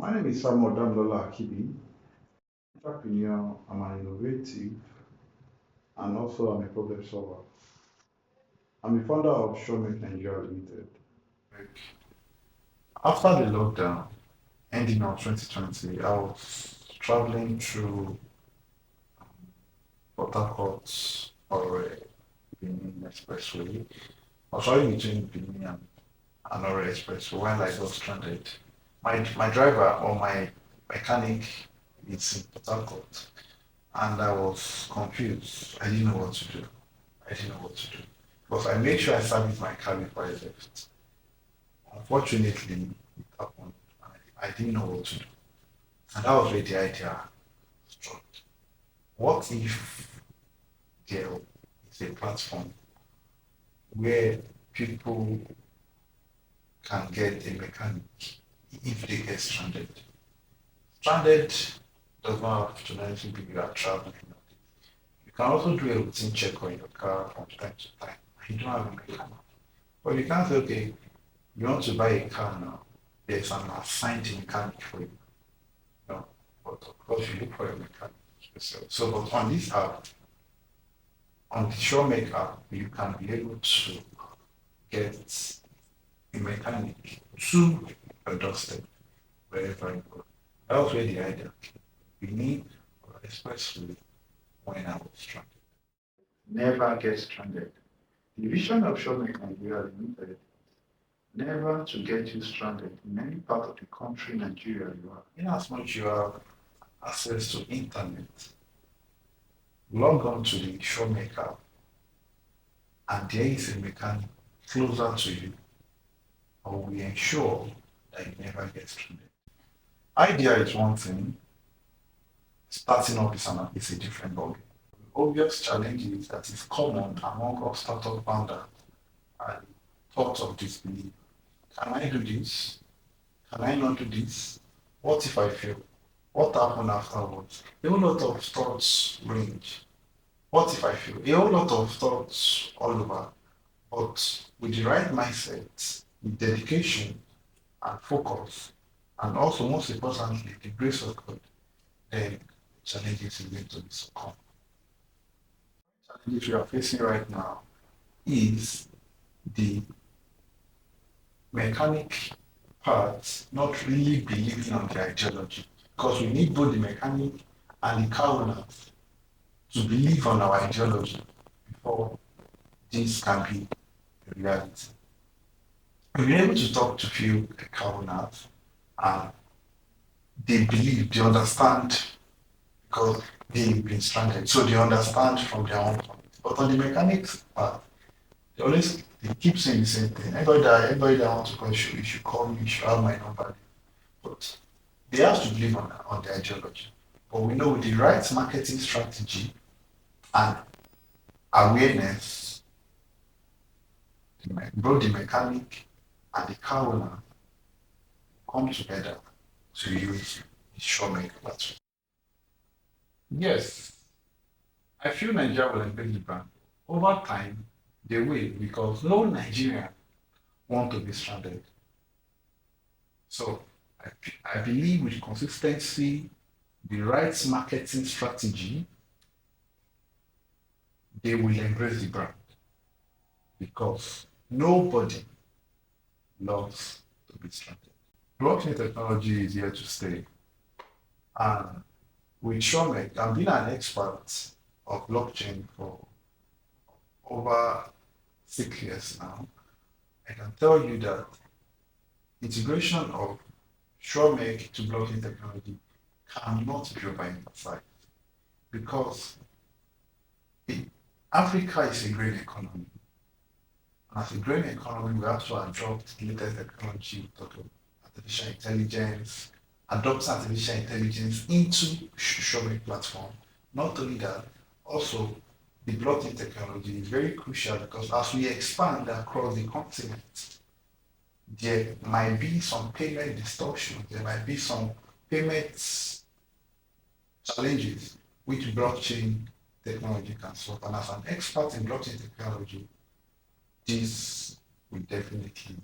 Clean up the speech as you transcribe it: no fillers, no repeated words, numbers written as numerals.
My name is Samuel Damlola Akibi, entrepreneur, I'm an innovative, and also I'm a problem solver. I'm the founder of SureMech Nigeria Limited. After the lockdown, ending of 2020, I was traveling through Port Harcourt or Benin Expressway. I was traveling between Benin and Anore Expressway when I got stranded. My driver or my mechanic is in Port Harcourt, and I was confused. I didn't know what to do. I didn't know what to do. Because I made sure I serviced my car before I left. Unfortunately, it happened. I didn't know what to do. And that was where the idea struck. What if there is a platform where people can get a mechanic if they get stranded? Stranded does not have to necessarily be you are traveling. You can also do a routine check on your car from time to time. You don't have a mechanic. But you can't say, okay, you want to buy a car now, there's an assigned mechanic for you. No, but of course you look for a mechanic yourself. So, but on this app, on the SureMech app, you can be able to get a mechanic to your doorstep wherever you go. That was where the idea came. We need especially when I was stranded. Never get stranded. The vision of SureMech Nigeria Limited never to get you stranded in any part of the country Nigeria you are. In as much you have access to internet, log on to the SureMech app and there is a mechanic closer to you, or we ensure that you never get stranded. Idea is one thing, starting up is a different ballgame. The obvious challenges that is common among all startup founders are thoughts of disbelief. Can I do this? Can I not do this? What if I fail? What happened afterwards? A whole lot of thoughts range. What if I fail? A whole lot of thoughts all over. But with the right mindset, with dedication and focus, and also most importantly, the grace of God, then challenges are going to be succumb. Challenges we are facing right now is the mechanic part not really believing on the ideology, because we need both the mechanic and the car owners to believe on our ideology before this can be a reality. We've been able to talk to few car owners and they believe, they understand because they've been stranded, so they understand from their own point. But on the mechanics part, they keep saying the same thing. Everybody that wants to call you should call me, you should have my number. But they have to believe on the ideology. But we know with the right marketing strategy and awareness, both the mechanic and the car owner come together to use the SureMech platform. Yes, I feel Nigeria will embrace the brand. Over time, they will, because no Nigerian want to be stranded. So I believe with consistency, the right marketing strategy, they will embrace the brand, because nobody loves to be stranded. Blockchain technology is here to stay. And with SureMech, I've been an expert of blockchain for over 6 years now. I can tell you that integration of SureMech to blockchain technology cannot be overemphasized, because Africa is a growing economy. And as a growing economy, we have to adopt the latest technology, artificial intelligence, adopt artificial intelligence into SureMech platform. Not only that, also the blockchain technology is very crucial, because as we expand across the continent, there might be some payment distortion, there might be some payment challenges which blockchain technology can solve. And as an expert in blockchain technology, this will definitely